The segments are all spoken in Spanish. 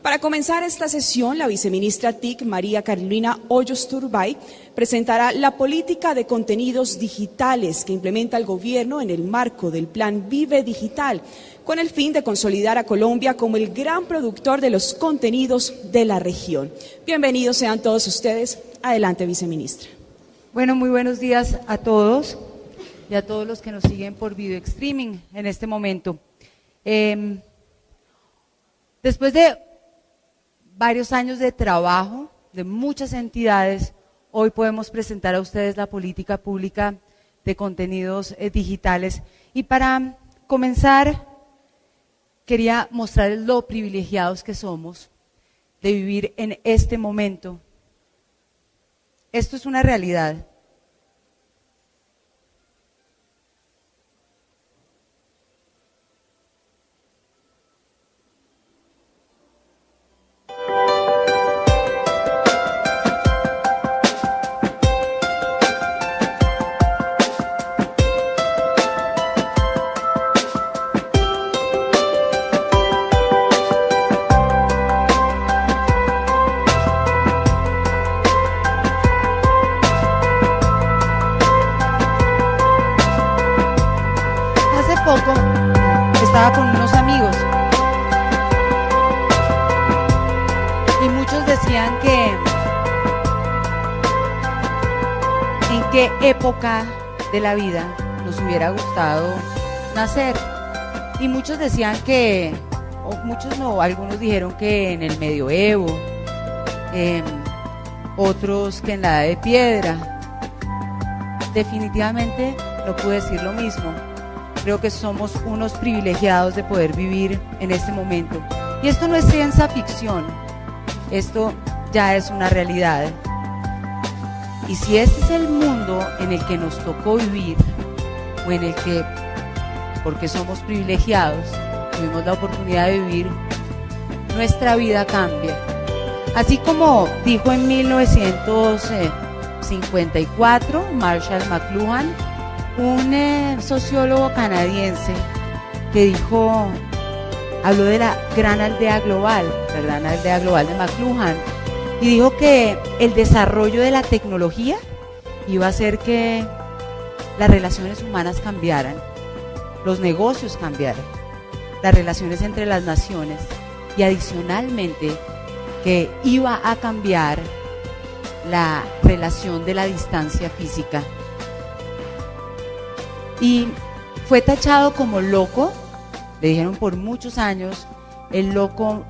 Para comenzar esta sesión, la viceministra TIC, María Carolina Hoyos Turbay, presentará la política de contenidos digitales que implementa el gobierno en el marco del Plan Vive Digital, con el fin de consolidar a Colombia como el gran productor de los contenidos de la región. Bienvenidos sean todos ustedes. Adelante, viceministra. Bueno, muy buenos días a todos y a todos los que nos siguen por video streaming en este momento. Después de varios años de trabajo de muchas entidades, hoy podemos presentar a ustedes la política pública de contenidos digitales. Y para comenzar, quería mostrarles lo privilegiados que somos de vivir en este momento. Esto es una realidad. Estaba con unos amigos y muchos decían que en qué época de la vida nos hubiera gustado nacer, y muchos decían que, o muchos no, algunos dijeron que en el medioevo, otros que en la edad de piedra. Definitivamente no pude decir lo mismo. Creo que somos unos privilegiados de poder vivir en este momento. Y esto no es ciencia ficción, esto ya es una realidad. Y si este es el mundo en el que nos tocó vivir, o en el que, porque somos privilegiados, tuvimos la oportunidad de vivir, nuestra vida cambia. Así como dijo en 1954 Marshall McLuhan, un sociólogo canadiense que habló de la gran aldea global de McLuhan, y dijo que el desarrollo de la tecnología iba a hacer que las relaciones humanas cambiaran, los negocios cambiaran, las relaciones entre las naciones, y adicionalmente que iba a cambiar la relación de la distancia física. Y fue tachado como loco, le dijeron por muchos años, el loco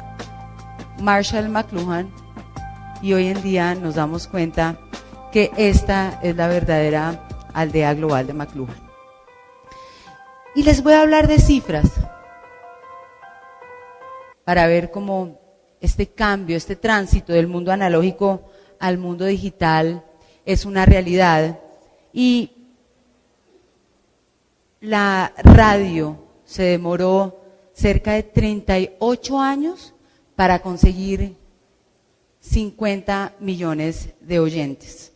Marshall McLuhan, y hoy en día nos damos cuenta que esta es la verdadera aldea global de McLuhan. Y les voy a hablar de cifras para ver cómo este cambio, este tránsito del mundo analógico al mundo digital es una realidad. Y la radio se demoró cerca de 38 años para conseguir 50 millones de oyentes.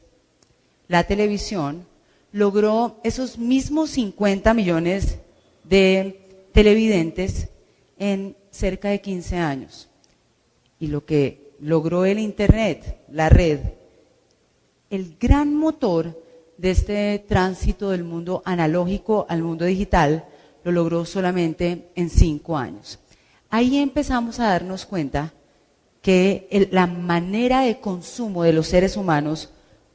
La televisión logró esos mismos 50 millones de televidentes en cerca de 15 años. Y lo que logró el Internet, la red, el gran motor de este tránsito del mundo analógico al mundo digital, lo logró solamente en 5 años. Ahí empezamos a darnos cuenta que la manera de consumo de los seres humanos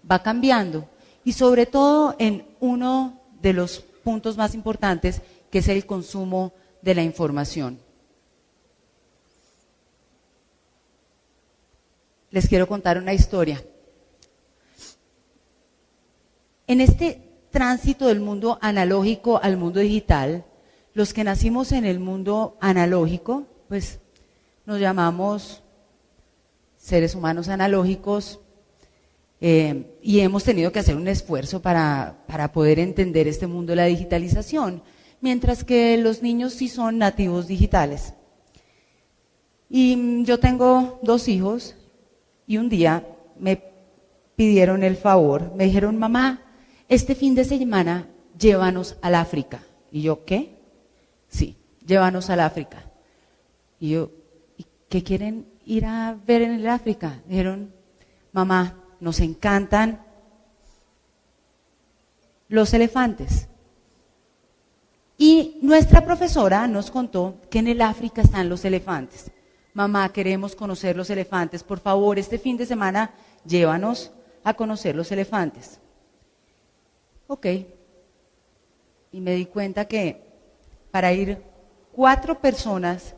va cambiando, y sobre todo en uno de los puntos más importantes, que es el consumo de la información. Les quiero contar una historia. En este tránsito del mundo analógico al mundo digital, los que nacimos en el mundo analógico, pues nos llamamos seres humanos analógicos, y hemos tenido que hacer un esfuerzo para poder entender este mundo de la digitalización, mientras que los niños sí son nativos digitales. Y yo tengo 2 hijos, y un día me pidieron el favor, me dijeron: mamá, este fin de semana llévanos al África. Y yo, ¿qué? Sí, llévanos al África. Y yo, ¿qué quieren ir a ver en el África? Dijeron, mamá, nos encantan los elefantes. Y nuestra profesora nos contó que en el África están los elefantes. Mamá, queremos conocer los elefantes. Por favor, este fin de semana llévanos a conocer los elefantes. Ok. Y me di cuenta que para ir 4 personas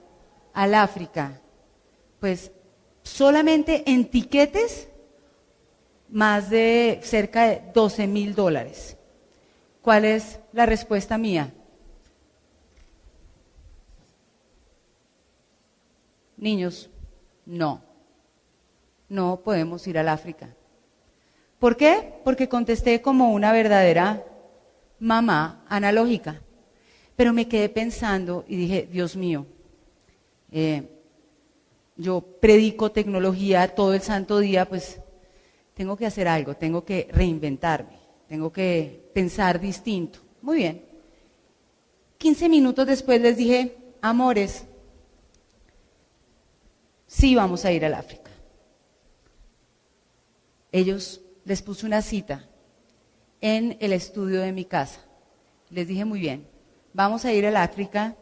al África, pues solamente en tiquetes, más de cerca de $12,000. ¿Cuál es la respuesta mía? Niños, no podemos ir al África. ¿Por qué? Porque contesté como una verdadera mamá analógica. Pero me quedé pensando y dije, Dios mío, yo predico tecnología todo el santo día, pues tengo que hacer algo, tengo que reinventarme, tengo que pensar distinto. Muy bien. 15 minutos después les dije, amores, sí vamos a ir al África. Ellos les puse una cita en el estudio de mi casa. Les dije, muy bien, vamos a ir al África,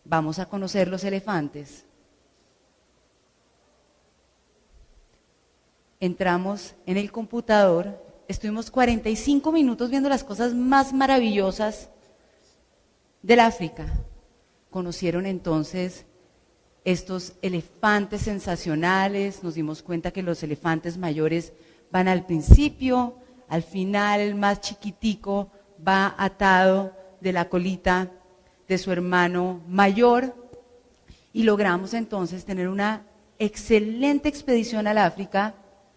vamos a conocer los elefantes. Entramos en el computador, estuvimos 45 minutos viendo las cosas más maravillosas del África. Conocieron entonces estos elefantes sensacionales, nos dimos cuenta que los elefantes mayores van al principio, al final el más chiquitico va atado de la colita de su hermano mayor y logramos entonces tener una excelente expedición al África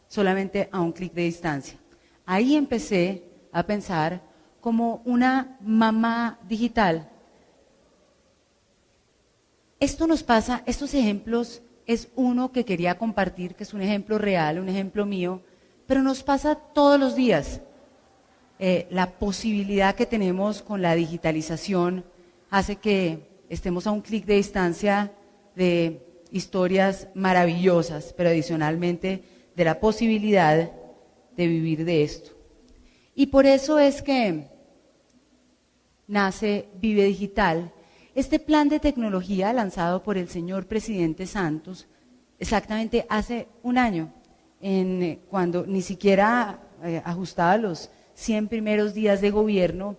solamente a un clic de distancia. Ahí empecé a pensar como una mamá digital. Esto nos pasa, estos ejemplos es uno que quería compartir, que es un ejemplo real, un ejemplo mío, pero nos pasa todos los días. La posibilidad que tenemos con la digitalización hace que estemos a un clic de distancia de historias maravillosas, pero adicionalmente de la posibilidad de vivir de esto. Y por eso es que nace Vive Digital, este plan de tecnología lanzado por el señor presidente Santos exactamente hace un año, cuando ni siquiera ajustaba los 100 primeros días de gobierno,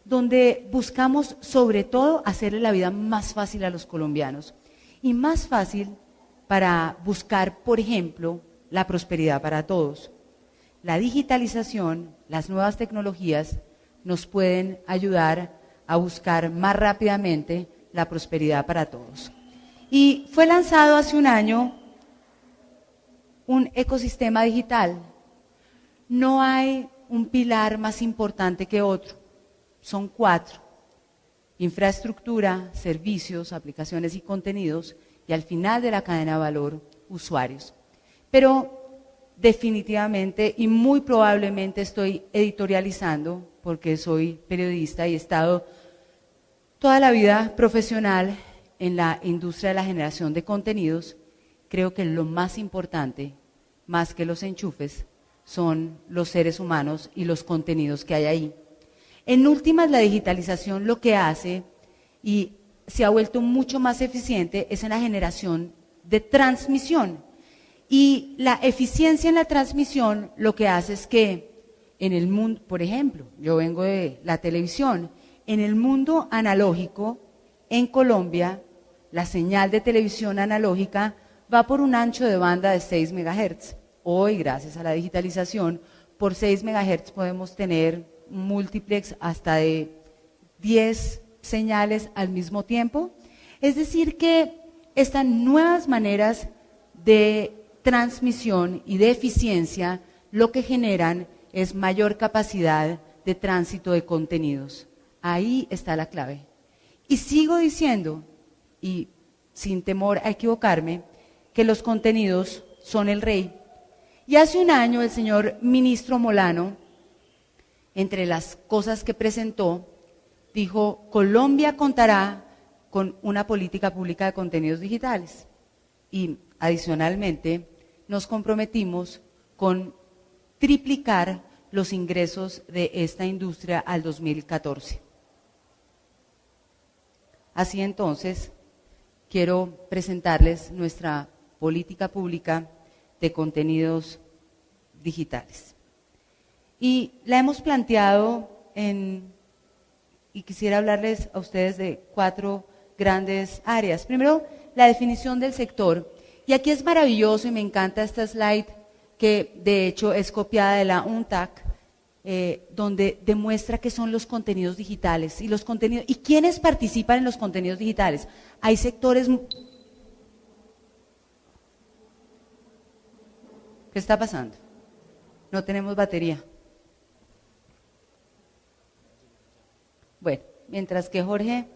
donde buscamos sobre todo hacerle la vida más fácil a los colombianos y más fácil para buscar, por ejemplo, la prosperidad para todos. La digitalización, las nuevas tecnologías nos pueden ayudar a buscar más rápidamente la prosperidad para todos. Y fue lanzado hace un año un ecosistema digital. No hay un pilar más importante que otro, son 4: infraestructura, servicios, aplicaciones y contenidos, y al final de la cadena de valor, usuarios. Pero definitivamente y muy probablemente estoy editorializando, porque soy periodista y he estado toda la vida profesional en la industria de la generación de contenidos. Creo que lo más importante, más que los enchufes, son los seres humanos y los contenidos que hay ahí. En últimas, la digitalización lo que hace, y se ha vuelto mucho más eficiente, es en la generación de transmisión. Y la eficiencia en la transmisión lo que hace es que en el mundo, por ejemplo, yo vengo de la televisión, en el mundo analógico, en Colombia, la señal de televisión analógica va por un ancho de banda de 6 MHz. Hoy, gracias a la digitalización, por 6 MHz podemos tener un multiplex hasta de 10 señales al mismo tiempo. Es decir que estas nuevas maneras de transmisión y de eficiencia lo que generan es mayor capacidad de tránsito de contenidos. Ahí está la clave. Y sigo diciendo, y sin temor a equivocarme, que los contenidos son el rey. Y hace un año el señor ministro Molano, entre las cosas que presentó, dijo: Colombia contará con una política pública de contenidos digitales. Y adicionalmente nos comprometimos con triplicar los ingresos de esta industria al 2014. Así entonces, quiero presentarles nuestra política pública de contenidos digitales. Y la hemos planteado y quisiera hablarles a ustedes de 4 grandes áreas. Primero, la definición del sector. Y aquí es maravilloso y me encanta esta slide que de hecho es copiada de la UNTAC, donde demuestra qué son los contenidos digitales y quiénes participan en los contenidos digitales. Hay sectores... ¿Qué está pasando? No tenemos batería. Bueno, mientras que Jorge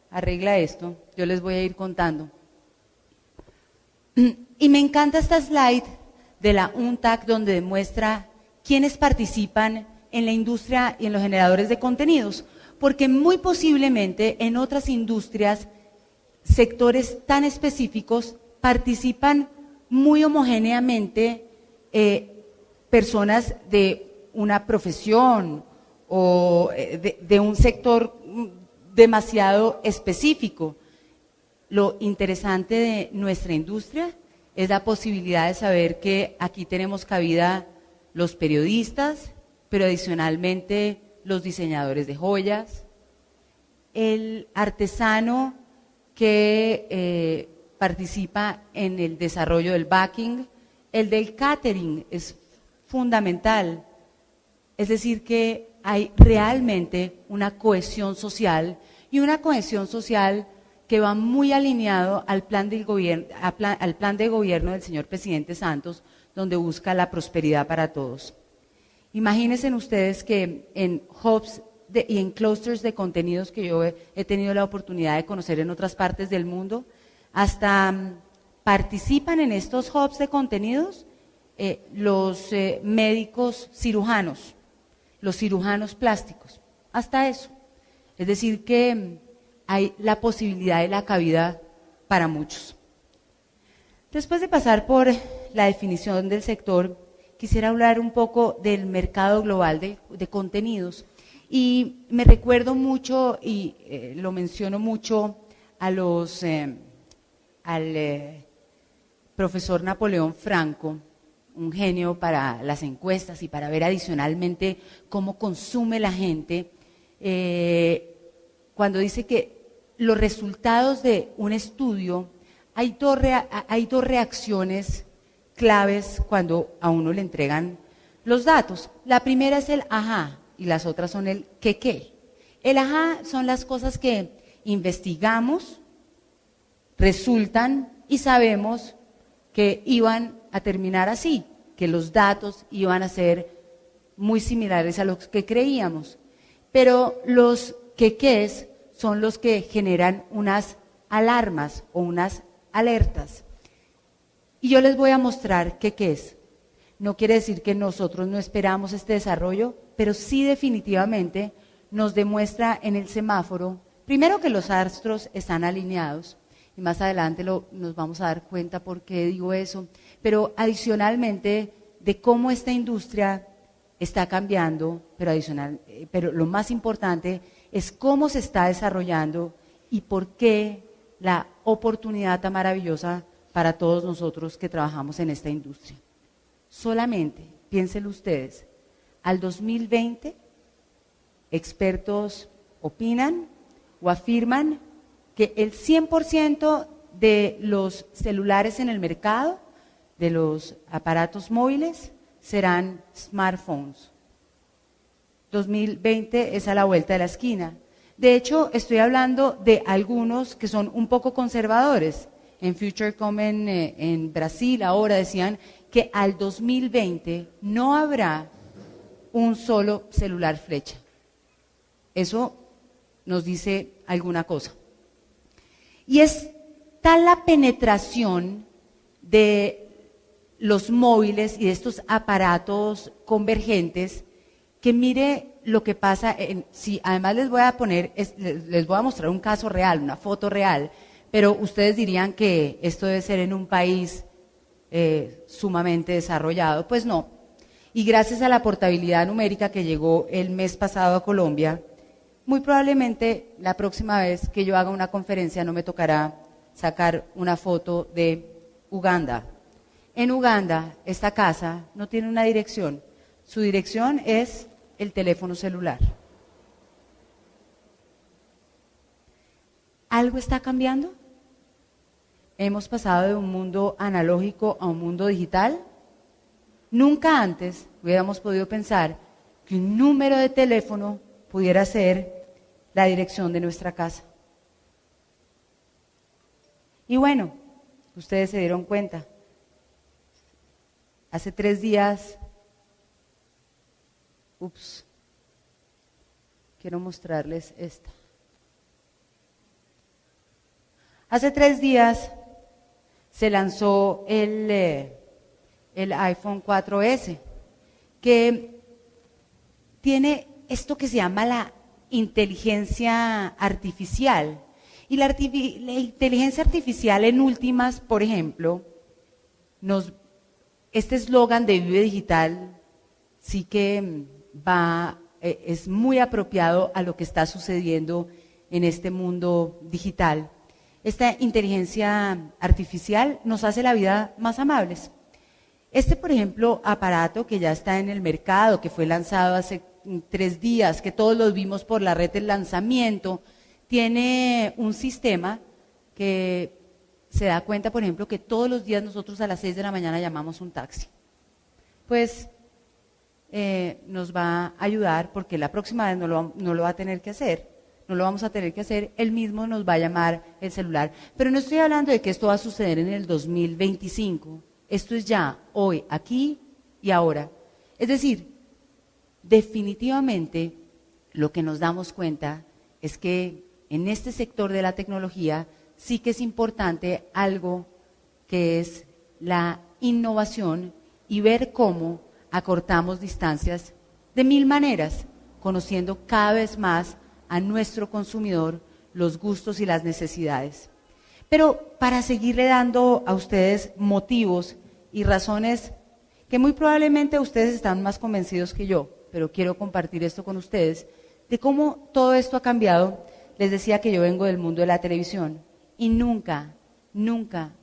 arregla esto, yo les voy a ir contando. Y me encanta esta slide de la UNTAC donde demuestra quiénes participan en la industria y en los generadores de contenidos, porque muy posiblemente en otras industrias, sectores tan específicos participan muy homogéneamente personas de una profesión o de un sector demasiado específico. Lo interesante de nuestra industria es la posibilidad de saber que aquí tenemos cabida los periodistas, pero adicionalmente los diseñadores de joyas, el artesano que participa en el desarrollo del backing, el del catering es fundamental. Es decir, que hay realmente una cohesión social y una cohesión social que va muy alineado al plan de gobierno del señor presidente Santos, donde busca la prosperidad para todos. Imagínense ustedes que en hubs y en clusters de contenidos que yo he tenido la oportunidad de conocer en otras partes del mundo, hasta participan en estos hubs de contenidos los médicos cirujanos, los cirujanos plásticos, hasta eso. Es decir, que hay la posibilidad de la cabida para muchos. Después de pasar por la definición del sector, quisiera hablar un poco del mercado global de contenidos. Y me recuerdo mucho, y lo menciono mucho, al profesor Napoleón Franco, un genio para las encuestas y para ver adicionalmente cómo consume la gente, cuando dice que los resultados de un estudio, hay dos reacciones claves cuando a uno le entregan los datos. La primera es el ajá y las otras son el qué. El ajá son las cosas que investigamos, resultan y sabemos que iban a terminar así, que los datos iban a ser muy similares a los que creíamos. Pero los qués son los que generan unas alarmas o unas alertas. Y yo les voy a mostrar qué es. No quiere decir que nosotros no esperamos este desarrollo, pero sí definitivamente nos demuestra en el semáforo, primero que los astros están alineados, y más adelante nos vamos a dar cuenta por qué digo eso, pero adicionalmente de cómo esta industria está cambiando, pero lo más importante es cómo se está desarrollando y por qué la oportunidad tan maravillosa para todos nosotros que trabajamos en esta industria. Solamente, piénsenlo ustedes, al 2020, expertos opinan o afirman que el 100% de los celulares en el mercado, de los aparatos móviles, serán smartphones. 2020 es a la vuelta de la esquina. De hecho, estoy hablando de algunos que son un poco conservadores. En FutureCom en Brasil ahora decían que al 2020 no habrá un solo celular flecha. Eso nos dice alguna cosa. Y es tal la penetración de los móviles y de estos aparatos convergentes que mire lo que pasa, además les voy a mostrar un caso real, una foto real, pero ustedes dirían que esto debe ser en un país sumamente desarrollado. Pues no. Y gracias a la portabilidad numérica que llegó el mes pasado a Colombia, muy probablemente la próxima vez que yo haga una conferencia no me tocará sacar una foto de Uganda. En Uganda, esta casa no tiene una dirección. Su dirección es el teléfono celular. ¿Algo está cambiando? ¿Hemos pasado de un mundo analógico a un mundo digital? Nunca antes hubiéramos podido pensar que un número de teléfono pudiera ser la dirección de nuestra casa. Y bueno, ustedes se dieron cuenta. Hace 3 días, quiero mostrarles esta. Hace 3 días se lanzó el iPhone 4S, que tiene esto que se llama la inteligencia artificial. Y la inteligencia artificial en últimas, por ejemplo, este eslogan de Vive Digital sí que es muy apropiado a lo que está sucediendo en este mundo digital. Esta inteligencia artificial nos hace la vida más amables. Por ejemplo, aparato que ya está en el mercado, que fue lanzado hace 3 días, que todos los vimos por la red del lanzamiento, tiene un sistema que se da cuenta, por ejemplo, que todos los días nosotros a las 6 de la mañana llamamos un taxi. Pues nos va a ayudar porque la próxima vez no lo va a tener que hacer. No lo vamos a tener que hacer, él mismo nos va a llamar el celular. Pero no estoy hablando de que esto va a suceder en el 2025. Esto es ya, hoy, aquí y ahora. Es decir, definitivamente lo que nos damos cuenta es que en este sector de la tecnología sí que es importante algo que es la innovación y ver cómo acortamos distancias de 1000 maneras, conociendo cada vez más a nuestro consumidor los gustos y las necesidades. Pero para seguirle dando a ustedes motivos y razones que muy probablemente ustedes están más convencidos que yo, pero quiero compartir esto con ustedes, de cómo todo esto ha cambiado. Les decía que yo vengo del mundo de la televisión y nunca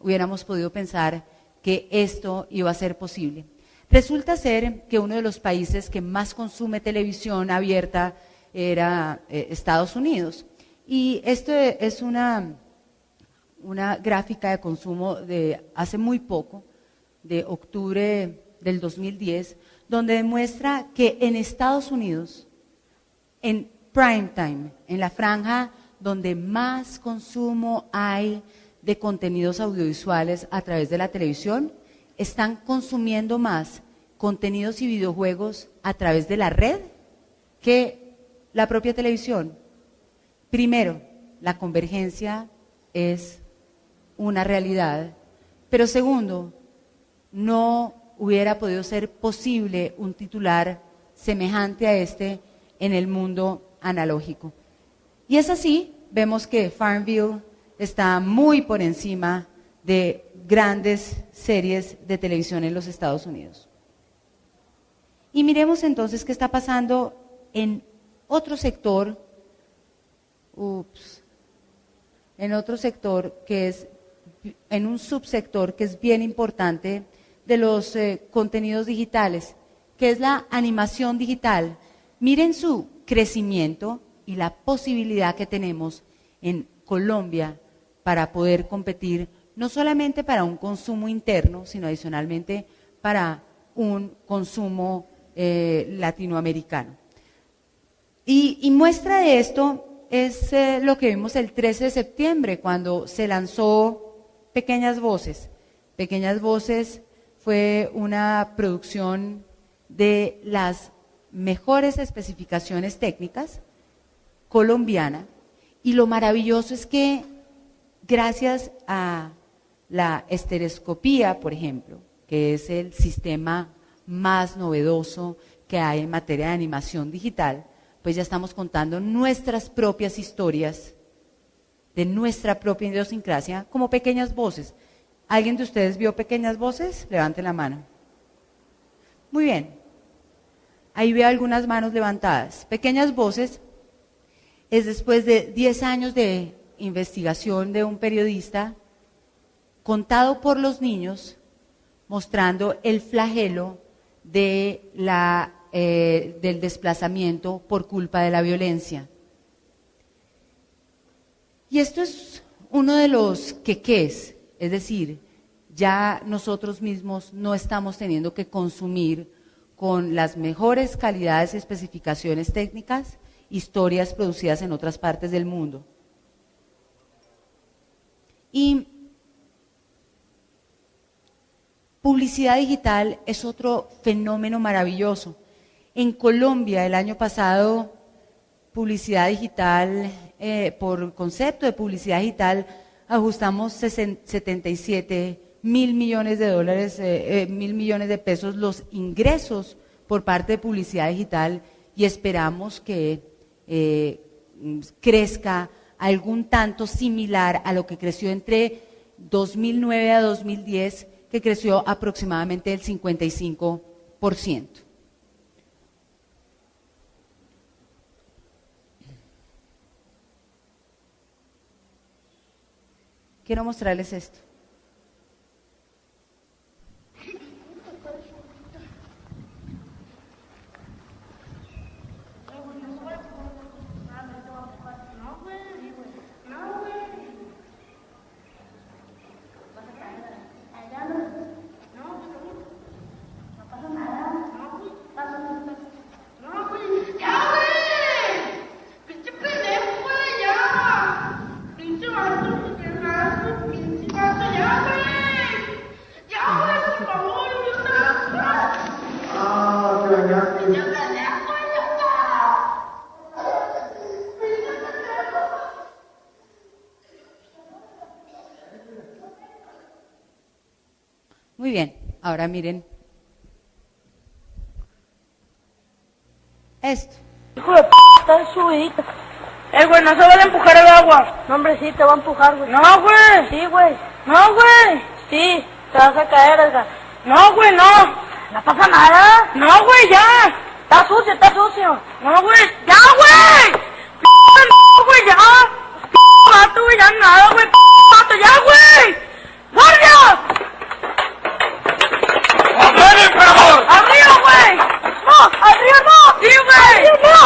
hubiéramos podido pensar que esto iba a ser posible. Resulta ser que uno de los países que más consume televisión abierta era Estados Unidos. Y esto es una gráfica de consumo de hace muy poco, de octubre del 2010, donde demuestra que en Estados Unidos, en prime time, en la franja donde más consumo hay de contenidos audiovisuales a través de la televisión, están consumiendo más contenidos y videojuegos a través de la red que la propia televisión. Primero, la convergencia es una realidad, pero segundo, no hubiera podido ser posible un titular semejante a este en el mundo analógico. Y es así, vemos que Farmville está muy por encima de grandes series de televisión en los Estados Unidos. Y miremos entonces qué está pasando en otro sector, en un subsector que es bien importante de los contenidos digitales, que es la animación digital. Miren su crecimiento y la posibilidad que tenemos en Colombia para poder competir, no solamente para un consumo interno, sino adicionalmente para un consumo latinoamericano. Y muestra de esto es lo que vimos el 13 de septiembre, cuando se lanzó Pequeñas Voces. Pequeñas Voces fue una producción de las mejores especificaciones técnicas colombiana, y lo maravilloso es que gracias a la estereoscopía, por ejemplo, que es el sistema más novedoso que hay en materia de animación digital, pues ya estamos contando nuestras propias historias de nuestra propia idiosincrasia como pequeñas voces. ¿Alguien de ustedes vio Pequeñas Voces? Levante la mano. Muy bien. Ahí veo algunas manos levantadas. Pequeñas Voces es después de 10 años de investigación de un periodista contado por los niños, mostrando el flagelo de del desplazamiento por culpa de la violencia. Y esto es uno de los quequés, es decir, ya nosotros mismos no estamos teniendo que consumir con las mejores calidades y especificaciones técnicas historias producidas en otras partes del mundo. Y publicidad digital es otro fenómeno maravilloso. En Colombia, el año pasado, publicidad digital, por concepto de publicidad digital, ajustamos 77 mil millones de dólares, 1.000 millones de pesos los ingresos por parte de publicidad digital y esperamos que crezca algún tanto similar a lo que creció entre 2009 a 2010, que creció aproximadamente el 55%. Quiero mostrarles esto. Muy bien, ahora miren esto. Hijo de p***, está subidita. Güey, no se vale empujar el agua. No, hombre, sí, te va a empujar, güey. No, güey. Sí, güey. No, güey. Sí, te vas a caer, Edgar. No, güey, no. No pasa nada. No, güey, ya. Está sucio, está sucio. No, güey. ¡Ya, güey! ¡P***, güey, ya! ¡P***, vato, güey, ya nada, güey! ¡P***, vato, ya, güey! ¡Guardia! ¡Arriba, güey! ¡No! ¡Arriba no! ¡Sí, güey! ¡No!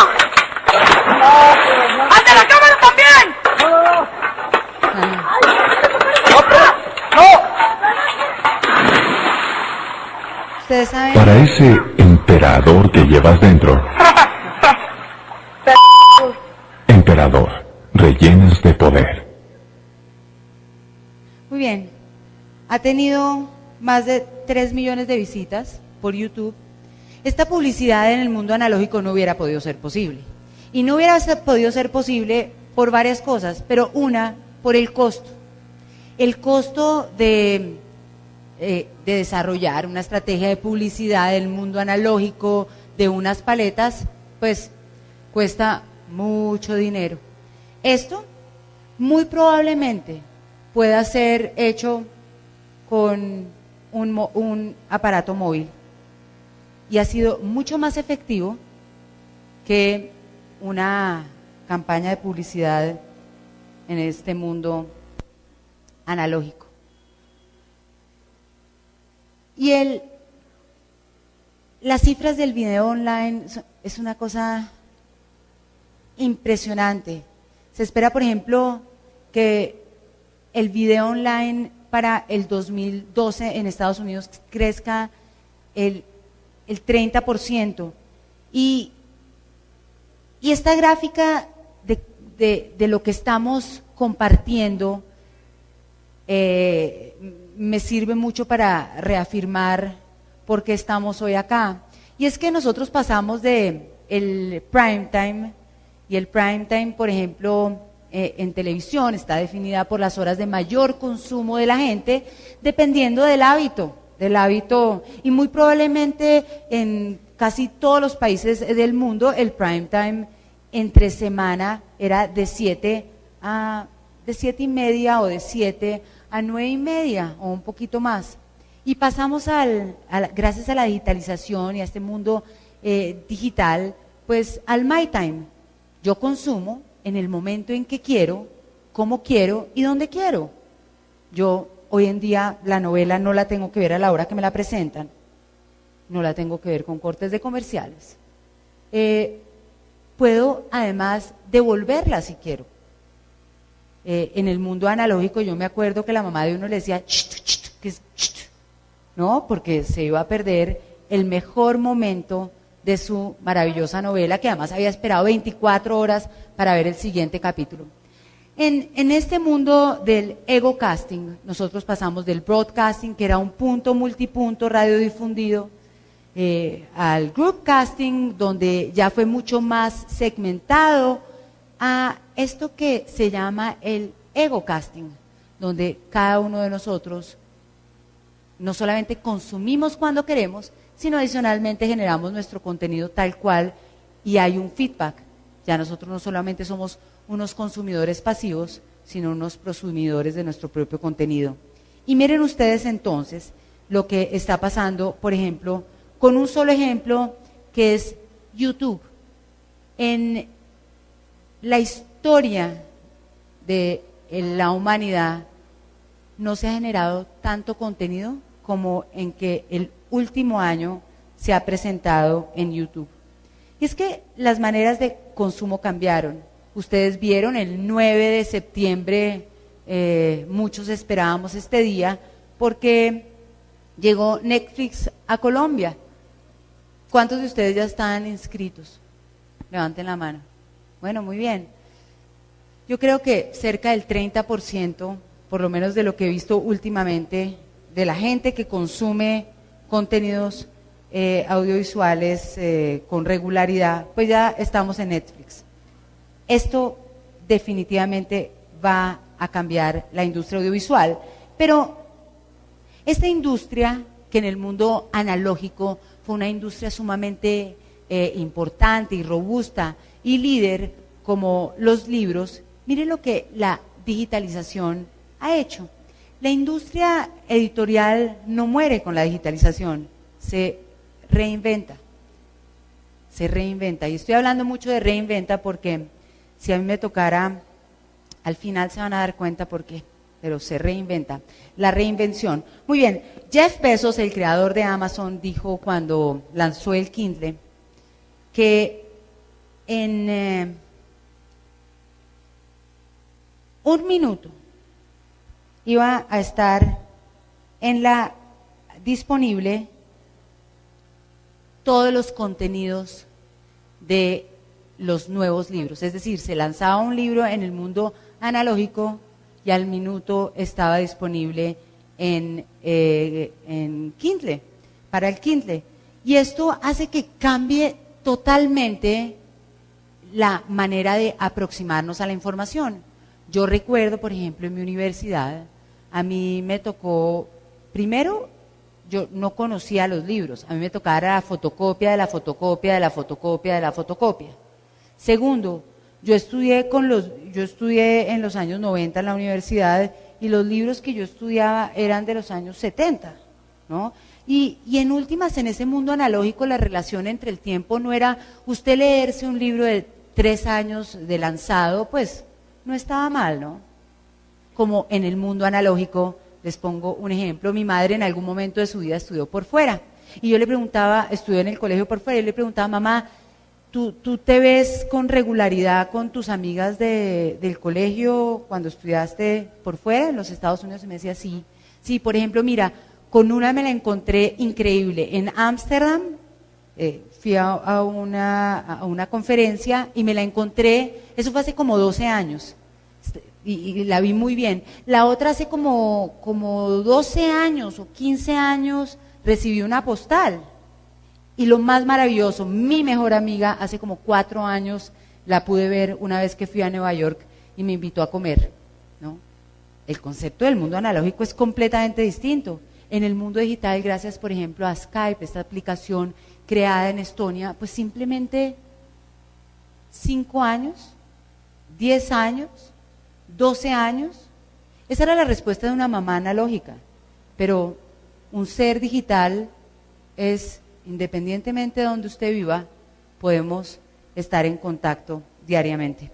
¡Ante la cámara también! ¡No! Ustedes saben. Para ese emperador que llevas dentro. Emperador, rellenas de poder. Muy bien. Ha tenido más de 3 millones de visitas por YouTube. Esta publicidad en el mundo analógico no hubiera podido ser posible. Y no hubiera podido ser posible por varias cosas, pero una, por el costo. El costo de desarrollar una estrategia de publicidad del mundo analógico de unas paletas, pues cuesta mucho dinero. Esto muy probablemente pueda ser hecho con un aparato móvil y ha sido mucho más efectivo que una campaña de publicidad en este mundo analógico. Y las cifras del video online es una cosa impresionante. Se espera, por ejemplo, que el video online para el 2012 en Estados Unidos crezca el 30%. Y esta gráfica de lo que estamos compartiendo me sirve mucho para reafirmar por qué estamos hoy acá. Y es que nosotros pasamos de el prime time, y el prime time, por ejemplo, en televisión está definida por las horas de mayor consumo de la gente, dependiendo del hábito, y muy probablemente en casi todos los países del mundo el prime time entre semana era de 7 y media o de 7 a 9 y media o un poquito más. Y pasamos gracias a la digitalización y a este mundo digital, pues al my time. Yo consumo en el momento en que quiero, como quiero y donde quiero. Yo hoy en día la novela no la tengo que ver a la hora que me la presentan, no la tengo que ver con cortes de comerciales. Puedo además devolverla si quiero. En el mundo analógico yo me acuerdo que la mamá de uno le decía, ¿qué es? ¿No? Porque se iba a perder el mejor momento de su maravillosa novela, que además había esperado 24 horas para ver el siguiente capítulo. En este mundo del ego casting, nosotros pasamos del broadcasting, que era un punto multipunto radiodifundido, al group casting, donde ya fue mucho más segmentado, a esto que se llama el ego casting, donde cada uno de nosotros no solamente consumimos cuando queremos, sino adicionalmente generamos nuestro contenido tal cual y hay un feedback. Ya nosotros no solamente somos unos consumidores pasivos, sino unos prosumidores de nuestro propio contenido. Y miren ustedes entonces lo que está pasando, por ejemplo, con un solo ejemplo que es YouTube. En la historia de la humanidad no se ha generado tanto contenido como en que el último año se ha presentado en YouTube. Y es que las maneras de consumo cambiaron. Ustedes vieron el 9 de septiembre, muchos esperábamos este día porque llegó Netflix a Colombia. ¿Cuántos de ustedes ya están inscritos? Levanten la mano. Bueno, muy bien. Yo creo que cerca del 30%, por lo menos de lo que he visto últimamente, de la gente que consume contenidos audiovisuales con regularidad, pues ya estamos en Netflix. Esto definitivamente va a cambiar la industria audiovisual, pero esta industria que en el mundo analógico fue una industria sumamente importante y robusta y líder como los libros, miren lo que la digitalización ha hecho. La industria editorial no muere con la digitalización, se reinventa. Se reinventa. Y estoy hablando mucho de reinventa porque si a mí me tocara, al final se van a dar cuenta por qué, pero se reinventa. La reinvención. Muy bien, Jeff Bezos, el creador de Amazon, dijo cuando lanzó el Kindle que en un minuto iba a estar disponible todos los contenidos de los nuevos libros. Es decir, se lanzaba un libro en el mundo analógico y al minuto estaba disponible en Kindle, para el Kindle. Y esto hace que cambie totalmente la manera de aproximarnos a la información. Yo recuerdo, por ejemplo, en mi universidad, a mí me tocó, primero, yo no conocía los libros, a mí me tocaba la fotocopia de la fotocopia de la fotocopia de la fotocopia. Segundo, yo estudié en los años 90 en la universidad y los libros que yo estudiaba eran de los años 70, ¿no? Y en últimas, en ese mundo analógico, la relación entre el tiempo no era usted leerse un libro de 3 años de lanzado, pues no estaba mal, ¿no? Como en el mundo analógico, les pongo un ejemplo, mi madre en algún momento de su vida estudió por fuera, y yo le preguntaba, estudió en el colegio por fuera, y yo le preguntaba, mamá, ¿tú te ves con regularidad con tus amigas del colegio cuando estudiaste por fuera en los Estados Unidos? Y me decía, sí, por ejemplo, mira, con una me la encontré increíble, en Ámsterdam, fui a una conferencia y me la encontré, eso fue hace como 12 años, y la vi muy bien. La otra hace como 12 años o 15 años recibí una postal. Y lo más maravilloso, mi mejor amiga hace como 4 años la pude ver una vez que fui a Nueva York y me invitó a comer, ¿no? El concepto del mundo analógico es completamente distinto. En el mundo digital, gracias por ejemplo a Skype, esta aplicación creada en Estonia, pues simplemente 5 años, 10 años, 12 años. Esa era la respuesta de una mamá analógica, pero un ser digital es, independientemente de donde usted viva, podemos estar en contacto diariamente.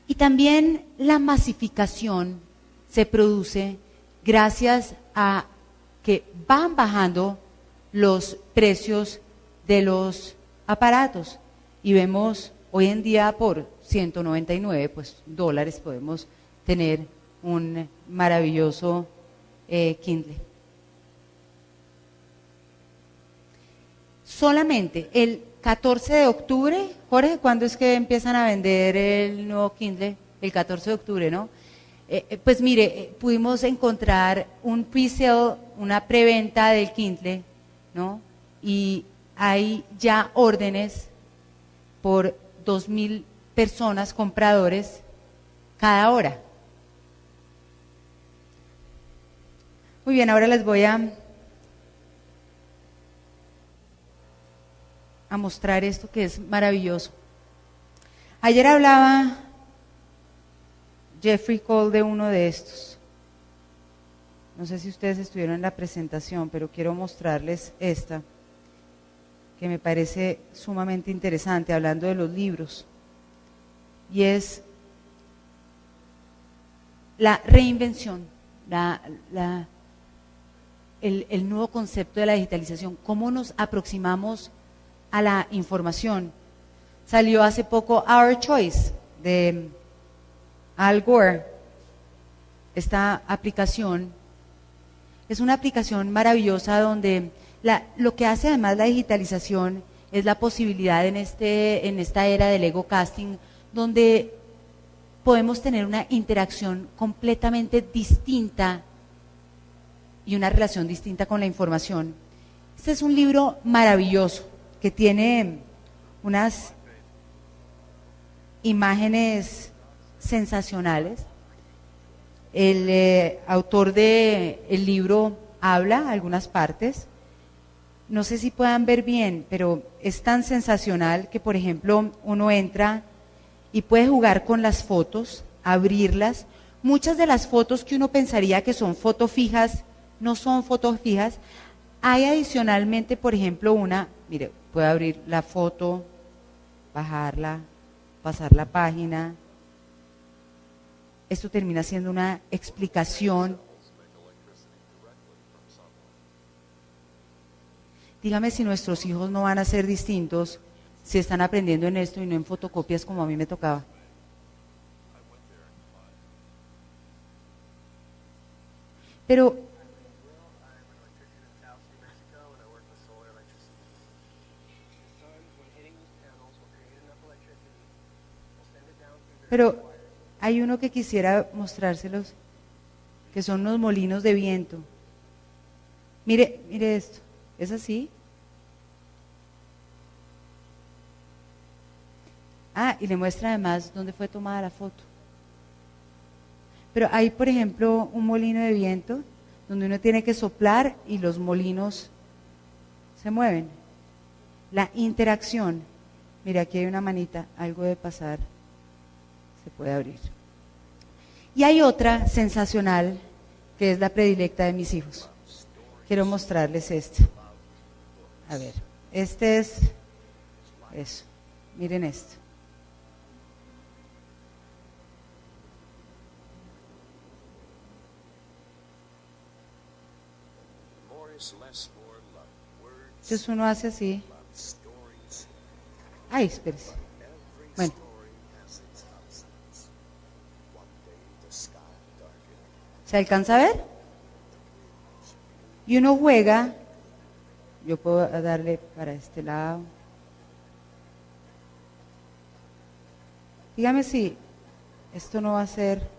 Y también la masificación se produce gracias a que van bajando los precios de los aparatos y vemos hoy en día por 199 dólares podemos tener un maravilloso Kindle. Solamente el 14 de octubre, Jorge, ¿cuándo es que empiezan a vender el nuevo Kindle? El 14 de octubre, ¿no? Pues mire, pudimos encontrar un pre-sale, una preventa del Kindle, ¿no? Y hay ya órdenes por 2,000 personas, compradores, cada hora. Muy bien, ahora les voy a mostrar esto que es maravilloso. Ayer hablaba Jeffrey Cole de uno de estos. No sé si ustedes estuvieron en la presentación, pero quiero mostrarles esta, que me parece sumamente interesante, hablando de los libros. Y es la reinvención, el nuevo concepto de la digitalización, cómo nos aproximamos a la información. Salió hace poco Our Choice de Al Gore. Esta aplicación es una aplicación maravillosa donde lo que hace además la digitalización es la posibilidad en esta era del ego casting, donde podemos tener una interacción completamente distinta y una relación distinta con la información. Este es un libro maravilloso que tiene unas imágenes sensacionales. El autor del libro habla algunas partes. No sé si puedan ver bien, pero es tan sensacional que, por ejemplo, uno entra y puede jugar con las fotos, abrirlas. Muchas de las fotos que uno pensaría que son fotos fijas, no son fotos fijas. Hay adicionalmente, por ejemplo, mire, puede abrir la foto, bajarla, pasar la página. Esto termina siendo una explicación. Dígame si nuestros hijos no van a ser distintos si están aprendiendo en esto y no en fotocopias como a mí me tocaba. Pero hay uno que quisiera mostrárselos, que son los molinos de viento. Mire esto, ¿es así? Y le muestra además dónde fue tomada la foto. Pero hay, por ejemplo, un molino de viento donde uno tiene que soplar y los molinos se mueven. La interacción. Mira, aquí hay una manita, algo de pasar, se puede abrir. Y hay otra sensacional que es la predilecta de mis hijos. Quiero mostrarles esta. A ver, este es eso. Miren esto. Entonces uno hace así. Espérese. Bueno. ¿Se alcanza a ver? Y uno juega. Yo puedo darle para este lado. Dígame si esto no va a ser.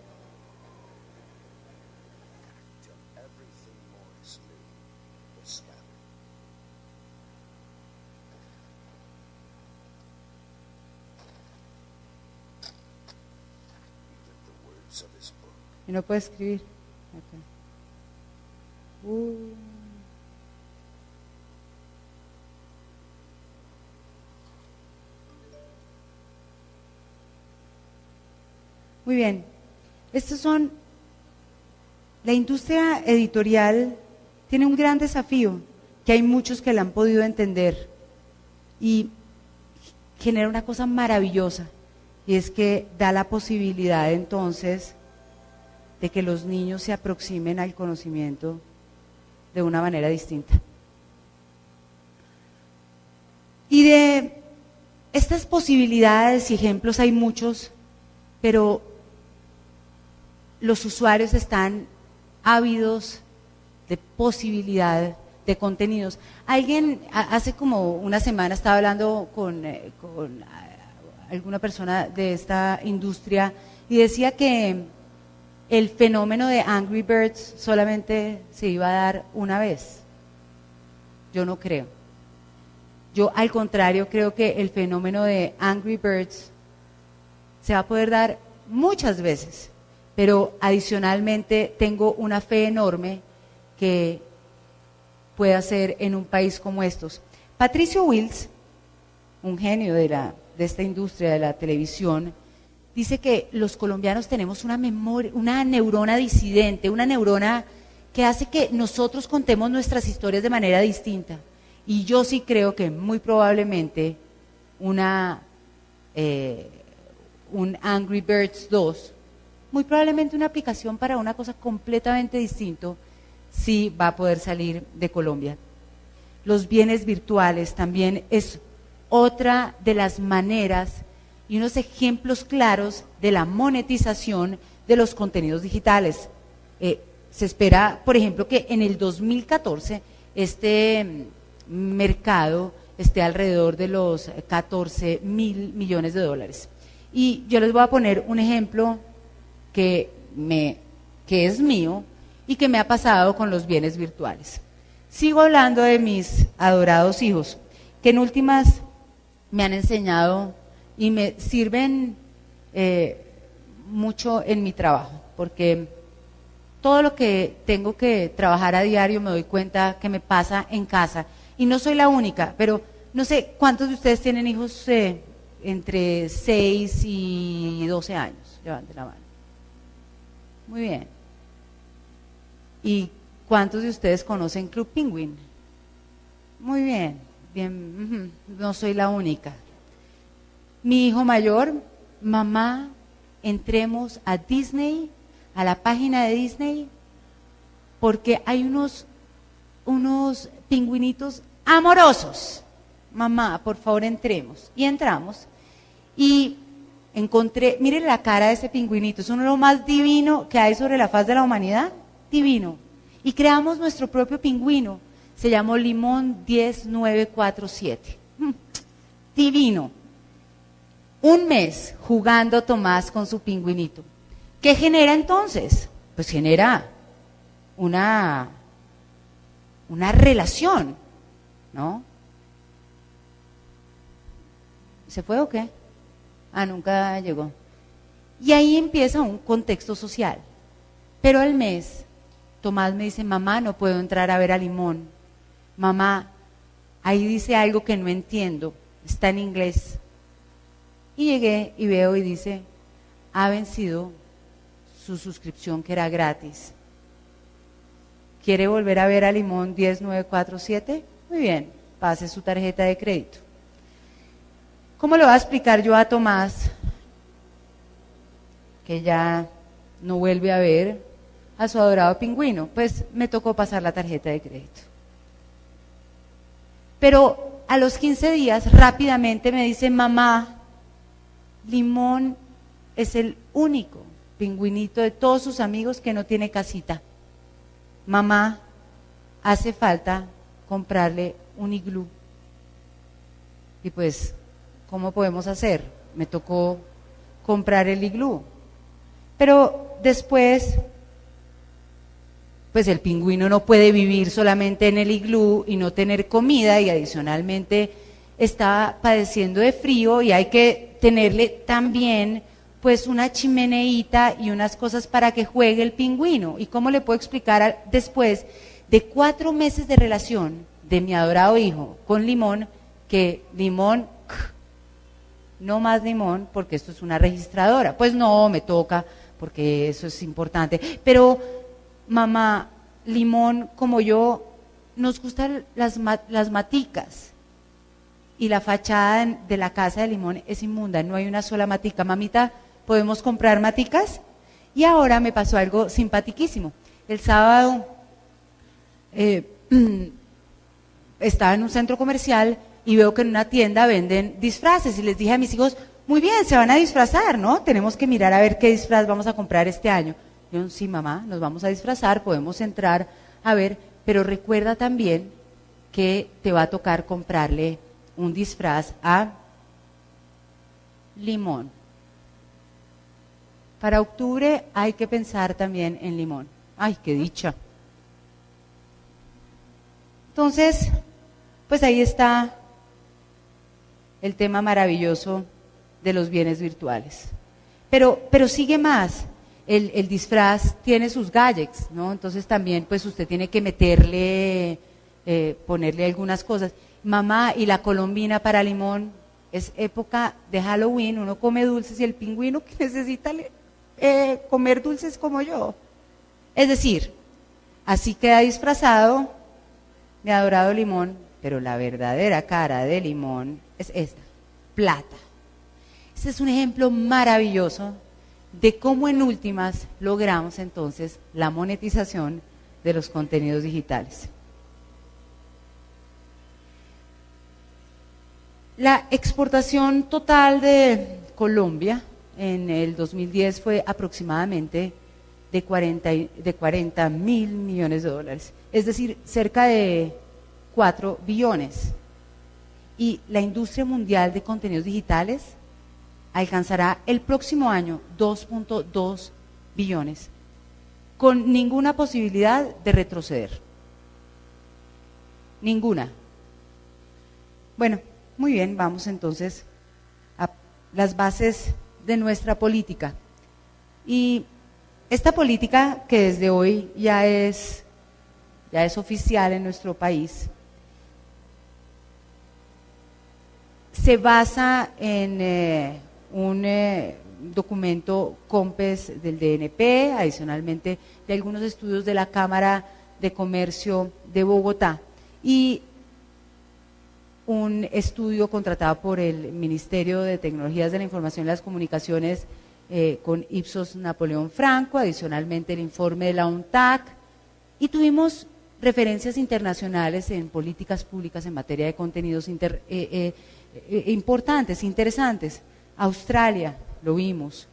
Y no puede escribir. Okay. Muy bien. La industria editorial tiene un gran desafío, que hay muchos que la han podido entender y genera una cosa maravillosa, y es que da la posibilidad entonces de que los niños se aproximen al conocimiento de una manera distinta. Y de estas posibilidades y ejemplos hay muchos, pero los usuarios están ávidos de posibilidad de contenidos. Alguien hace como una semana estaba hablando con alguna persona de esta industria y decía que el fenómeno de Angry Birds solamente se iba a dar una vez. Yo no creo. Yo al contrario creo que el fenómeno de Angry Birds se va a poder dar muchas veces, pero adicionalmente tengo una fe enorme que pueda ser en un país como estos. Patricio Wills, un genio de esta industria de la televisión, dice que los colombianos tenemos una memoria, una neurona disidente, una neurona que hace que nosotros contemos nuestras historias de manera distinta. Y yo sí creo que muy probablemente un Angry Birds 2, muy probablemente una aplicación para una cosa completamente distinta, sí va a poder salir de Colombia. Los bienes virtuales también es otra de las maneras y unos ejemplos claros de la monetización de los contenidos digitales. Se espera, por ejemplo, que en el 2014 este mercado esté alrededor de los 14.000 millones de dólares. Y yo les voy a poner un ejemplo que es mío y que me ha pasado con los bienes virtuales. Sigo hablando de mis adorados hijos, que en últimas me han enseñado y me sirven mucho en mi trabajo, porque todo lo que tengo que trabajar a diario me doy cuenta que me pasa en casa. Y no soy la única, pero no sé cuántos de ustedes tienen hijos entre 6 y 12 años. Levanten la mano. Muy bien. ¿Y cuántos de ustedes conocen Club Penguin? Muy bien. Bien, no soy la única. Mi hijo mayor, mamá, entremos a Disney, a la página de Disney, porque hay unos pingüinitos amorosos. Mamá, por favor, entremos. Y entramos. Y encontré, miren la cara de ese pingüinito, es uno de los más divino que hay sobre la faz de la humanidad. Divino. Y creamos nuestro propio pingüino. Se llamó Limón 10947. Divino. Un mes jugando Tomás con su pingüinito. ¿Qué genera entonces? Pues genera una relación, ¿no? ¿Se fue o qué? Nunca llegó. Y ahí empieza un contexto social. Pero al mes, Tomás me dice, mamá, no puedo entrar a ver a Limón. Mamá, ahí dice algo que no entiendo, está en inglés. Y llegué y veo y dice, ha vencido su suscripción que era gratis. ¿Quiere volver a ver a Limón 10947? Muy bien, pase su tarjeta de crédito. ¿Cómo le voy a explicar yo a Tomás que ya no vuelve a ver a su adorado pingüino? Pues me tocó pasar la tarjeta de crédito. Pero a los 15 días rápidamente me dice, mamá, Limón es el único pingüinito de todos sus amigos que no tiene casita. Mamá, hace falta comprarle un iglú. Y pues, ¿cómo podemos hacer? Me tocó comprar el iglú. Pero después, pues el pingüino no puede vivir solamente en el iglú y no tener comida, y adicionalmente está padeciendo de frío y hay que tenerle también pues una chimeneíta y unas cosas para que juegue el pingüino. ¿Y cómo le puedo explicar después de 4 meses de relación de mi adorado hijo con Limón, que Limón no más limón porque esto es una registradora. Pues no, me toca porque eso es importante. Pero mamá, limón como yo, nos gustan las maticas. Y la fachada de la casa de Limón es inmunda, no hay una sola matica. Mamita, ¿podemos comprar maticas? Y ahora me pasó algo simpatiquísimo. El sábado estaba en un centro comercial y veo que en una tienda venden disfraces y les dije a mis hijos, muy bien, se van a disfrazar, ¿no? Tenemos que mirar a ver qué disfraz vamos a comprar este año. Yo, sí, mamá, nos vamos a disfrazar, podemos entrar a ver, pero recuerda también que te va a tocar comprarle un disfraz a Limón. Para octubre hay que pensar también en Limón. ¡Ay, qué dicha! Entonces, pues ahí está el tema maravilloso de los bienes virtuales. Pero sigue más. El disfraz tiene sus gadgets, ¿no? Entonces también pues usted tiene que meterle, ponerle algunas cosas. Mamá, y la colombina para Limón, es época de Halloween, uno come dulces y el pingüino que necesita comer dulces como yo. Es decir, así queda disfrazado mi adorado Limón, pero la verdadera cara de Limón es esta, plata. Este es un ejemplo maravilloso de cómo en últimas logramos entonces la monetización de los contenidos digitales. La exportación total de Colombia en el 2010 fue aproximadamente de 40 mil millones de dólares, es decir, cerca de 4 billones. Y la industria mundial de contenidos digitales alcanzará el próximo año 2.2 billones, con ninguna posibilidad de retroceder. Ninguna. Bueno, muy bien, vamos entonces a las bases de nuestra política. Y esta política, que desde hoy ya es oficial en nuestro país, se basa en un documento COMPES del DNP, adicionalmente de algunos estudios de la Cámara de Comercio de Bogotá y un estudio contratado por el Ministerio de Tecnologías de la Información y las Comunicaciones con Ipsos Napoleón Franco, adicionalmente el informe de la UNTAC, y tuvimos referencias internacionales en políticas públicas en materia de contenidos importantes, interesantes. Australia, lo vimos,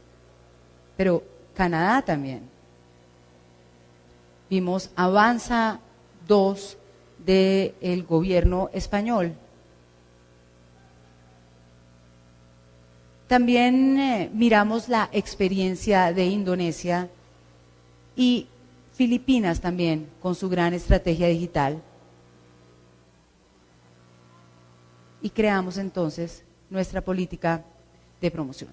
pero Canadá también. Vimos Avanza 2 del gobierno español. También miramos la experiencia de Indonesia y Filipinas también, con su gran estrategia digital. Y creamos entonces nuestra política de promoción.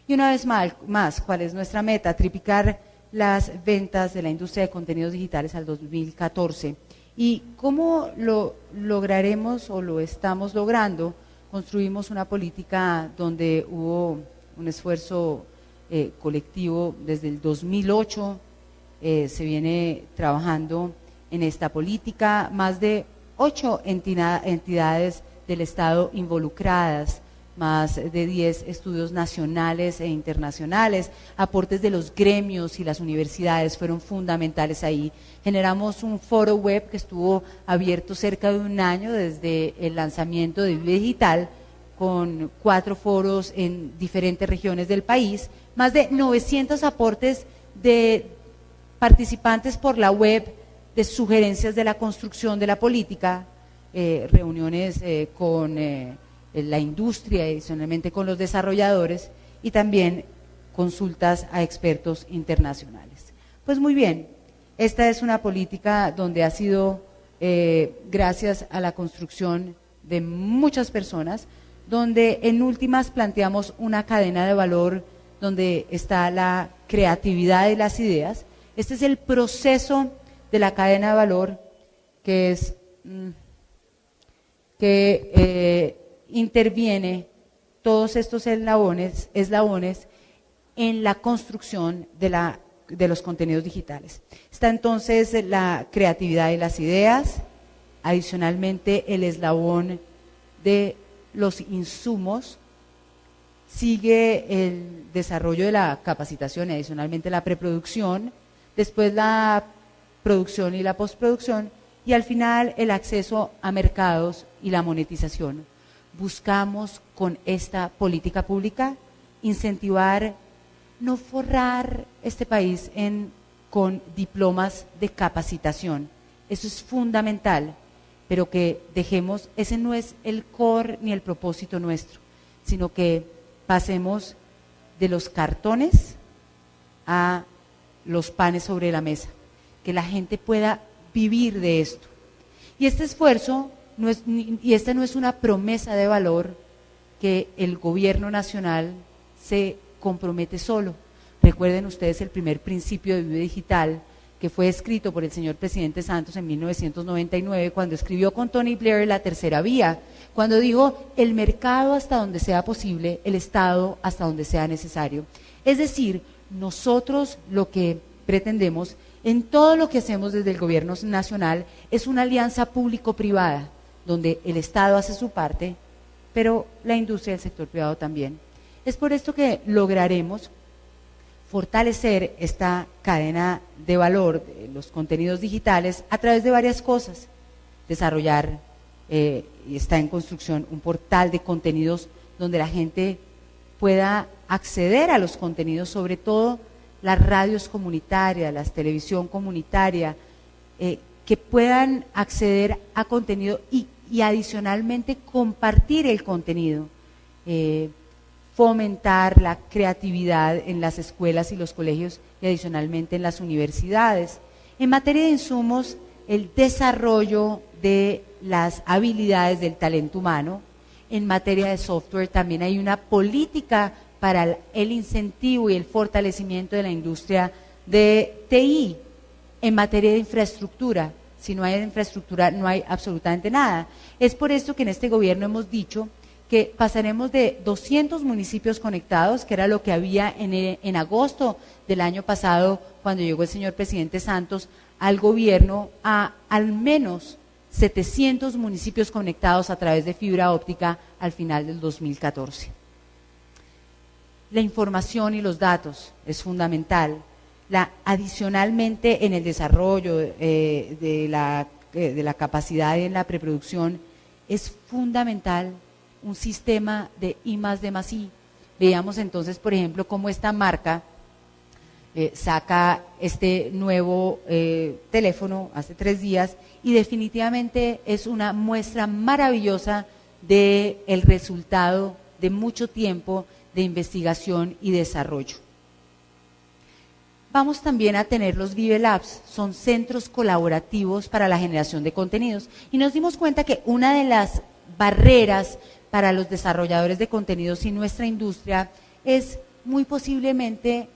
Y una vez más, ¿cuál es nuestra meta? Triplicar las ventas de la industria de contenidos digitales al 2014. ¿Y cómo lo lograremos o lo estamos logrando? Construimos una política donde hubo un esfuerzo colectivo desde el 2008, se viene trabajando en esta política, más de 8 entidades del Estado involucradas, más de 10 estudios nacionales e internacionales, aportes de los gremios y las universidades fueron fundamentales ahí. Generamos un foro web que estuvo abierto cerca de un año desde el lanzamiento de Vive Digital, con 4 foros en diferentes regiones del país, más de 900 aportes de participantes por la web, de sugerencias de la construcción de la política, reuniones con la industria, adicionalmente con los desarrolladores y también consultas a expertos internacionales. Pues muy bien, esta es una política donde ha sido, gracias a la construcción de muchas personas, donde en últimas planteamos una cadena de valor donde está la creatividad y las ideas. Este es el proceso de la cadena de valor que es interviene todos estos eslabones en la construcción de los contenidos digitales. Está entonces la creatividad de las ideas, adicionalmente el eslabón de los insumos, sigue el desarrollo de la capacitación y adicionalmente la preproducción, después la producción y la postproducción y al final el acceso a mercados y la monetización. Buscamos con esta política pública incentivar, no forrar este país con diplomas de capacitación. Eso es fundamental, pero que dejemos, ese no es el core ni el propósito nuestro, sino que pasemos de los cartones a los panes sobre la mesa, que la gente pueda vivir de esto. Y este esfuerzo esta no es una promesa de valor que el gobierno nacional se compromete solo. Recuerden ustedes el primer principio de Vive Digital, que fue escrito por el señor presidente Santos en 1999, cuando escribió con Tony Blair la tercera vía, cuando dijo el mercado hasta donde sea posible, el Estado hasta donde sea necesario. Es decir, nosotros lo que pretendemos en todo lo que hacemos desde el gobierno nacional es una alianza público-privada, donde el Estado hace su parte, pero la industria y el sector privado también. Es por esto que lograremos fortalecer esta cadena de valor de los contenidos digitales a través de varias cosas. Desarrollar, y está en construcción, un portal de contenidos donde la gente pueda acceder a los contenidos, sobre todo las radios comunitarias, la televisión comunitaria, que puedan acceder a contenido y adicionalmente compartir el contenido. Fomentar la creatividad en las escuelas y los colegios y adicionalmente en las universidades. En materia de insumos, el desarrollo de las habilidades del talento humano. En materia de software también hay una política para el incentivo y el fortalecimiento de la industria de TI. En materia de infraestructura, si no hay infraestructura no hay absolutamente nada. Es por esto que en este gobierno hemos dicho que pasaremos de 200 municipios conectados, que era lo que había en agosto del año pasado, cuando llegó el señor presidente Santos al gobierno, a al menos 700 municipios conectados a través de fibra óptica al final del 2014. La información y los datos es fundamental. Adicionalmente, en el desarrollo de la capacidad en la preproducción, es fundamental un sistema de I+D+I. Veamos entonces, por ejemplo, cómo esta marca saca este nuevo teléfono hace 3 días y definitivamente es una muestra maravillosa del resultado de mucho tiempo de investigación y desarrollo. Vamos también a tener los Vive Labs, son centros colaborativos para la generación de contenidos y nos dimos cuenta que una de las barreras para los desarrolladores de contenidos y nuestra industria es muy posiblemente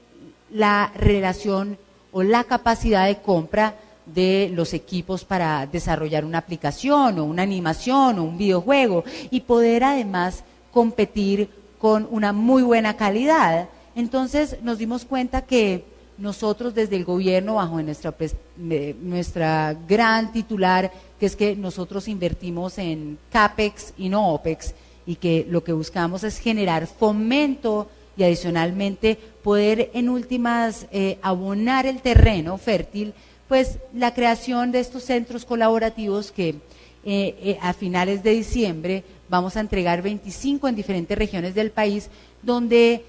la relación o la capacidad de compra de los equipos para desarrollar una aplicación o una animación o un videojuego y poder además competir con una muy buena calidad. Entonces nos dimos cuenta que nosotros desde el gobierno, bajo nuestra gran titular, que es que nosotros invertimos en CAPEX y no OPEX, y que lo que buscamos es generar fomento y adicionalmente poder en últimas abonar el terreno fértil, pues la creación de estos centros colaborativos que a finales de diciembre vamos a entregar 25 en diferentes regiones del país, donde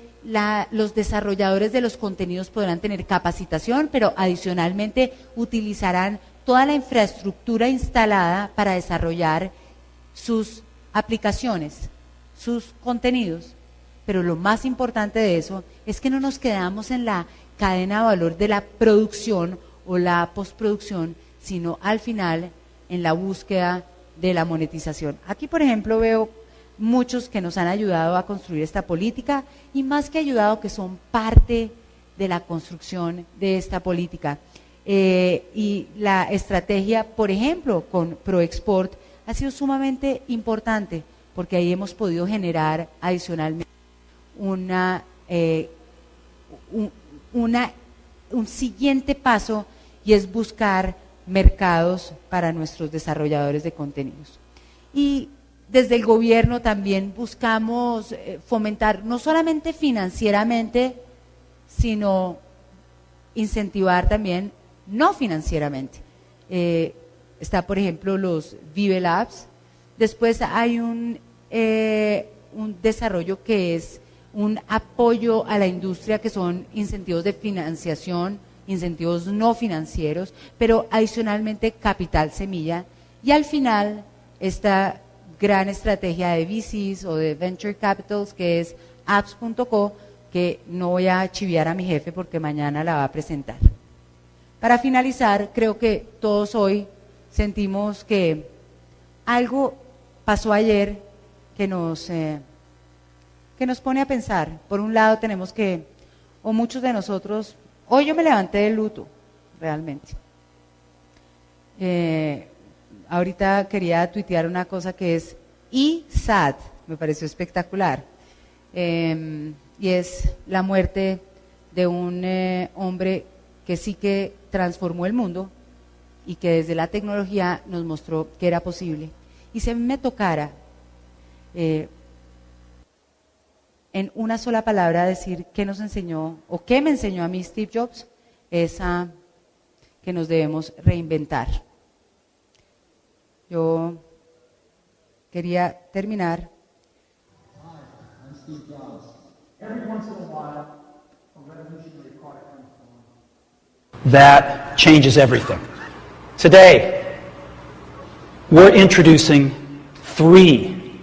los desarrolladores de los contenidos podrán tener capacitación, pero adicionalmente utilizarán toda la infraestructura instalada para desarrollar sus aplicaciones, sus contenidos. Pero lo más importante de eso es que no nos quedamos en la cadena de valor de la producción o la postproducción, sino al final en la búsqueda de la monetización. Aquí, por ejemplo, veo muchos que nos han ayudado a construir esta política y más que ayudado, que son parte de la construcción de esta política. Y la estrategia, por ejemplo, con ProExport ha sido sumamente importante. porque ahí hemos podido generar adicionalmente un siguiente paso, y es buscar mercados para nuestros desarrolladores de contenidos. Y desde el gobierno también buscamos fomentar, no solamente financieramente, sino incentivar también no financieramente. Está, por ejemplo, los Vive Labs. Después hay un desarrollo que es un apoyo a la industria, que son incentivos de financiación, incentivos no financieros, pero adicionalmente capital semilla. Y al final, esta gran estrategia de VCs o de Venture Capitals, que es apps.co, que no voy a chiviar a mi jefe porque mañana la va a presentar. Para finalizar, creo que todos hoy sentimos que algo pasó ayer que nos pone a pensar. Por un lado tenemos que, o muchos de nosotros, hoy yo me levanté de luto, realmente. Ahorita quería tuitear una cosa que es sad, me pareció espectacular, y es la muerte de un hombre que sí que transformó el mundo y que desde la tecnología nos mostró que era posible. Y si a mí me tocara en una sola palabra decir qué nos enseñó o qué me enseñó a mí Steve Jobs, es que nos debemos reinventar. Yo quería terminar. That changes everything. Today, we're introducing 3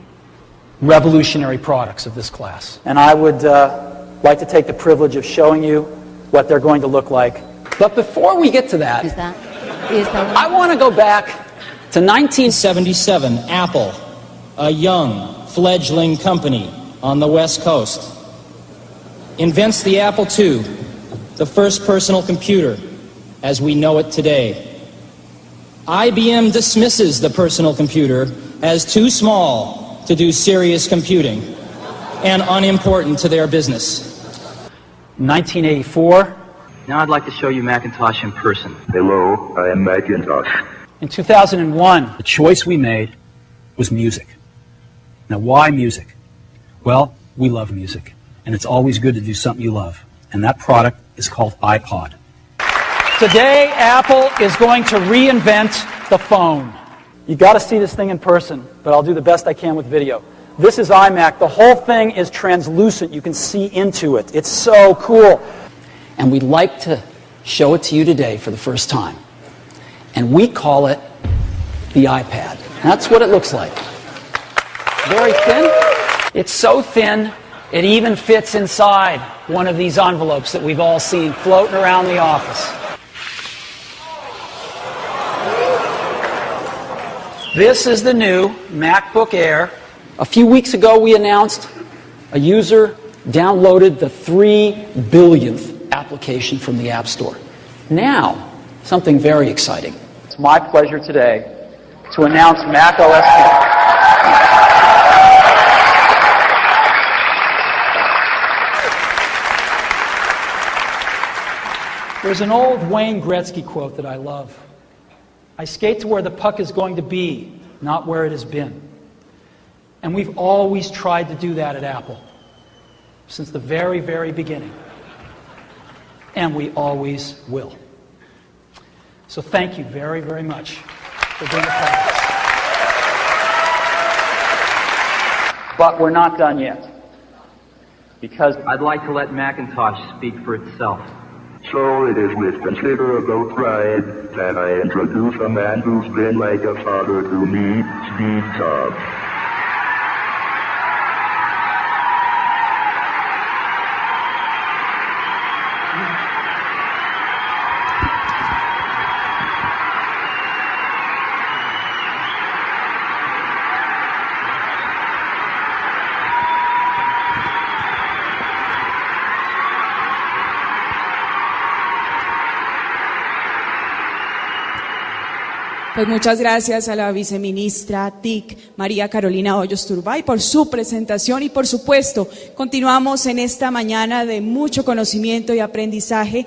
revolutionary products of this class. And I would like to take the privilege of showing you what they're going to look like. But before we get to that, I want to go back to 1977. Apple, a young, fledgling company on the West Coast, invents the Apple II, the first personal computer as we know it today. IBM dismisses the personal computer as too small to do serious computing and unimportant to their business. 1984. Now I'd like to show you Macintosh in person. Hello, I am Macintosh. In 2001, the choice we made was music. Now, why music? Well, we love music, and it's always good to do something you love. And that product is called iPod. Today, Apple is going to reinvent the phone. You got to see this thing in person, but I'll do the best I can with video. This is iMac. The whole thing is translucent. You can see into it. It's so cool. And we'd like to show it to you today for the first time. And we call it the iPad. That's what it looks like. Very thin. It's so thin, it even fits inside one of these envelopes that we've all seen floating around the office. This is the new MacBook Air. A few weeks ago, we announced a user downloaded the 3 billionth application from the App Store. Now, something very exciting. It's my pleasure today to announce Mac OS X. There's an old Wayne Gretzky quote that I love. I skate to where the puck is going to be, not where it has been. And we've always tried to do that at Apple, since the very, very beginning. And we always will. So thank you very, very much for being a part of this. But we're not done yet, because I'd like to let Macintosh speak for itself. So it is with considerable pride that I introduce a man who's been like a father to me, Steve Jobs. Pues muchas gracias a la viceministra TIC, María Carolina Hoyos Turbay, por su presentación y, por supuesto, continuamos en esta mañana de mucho conocimiento y aprendizaje.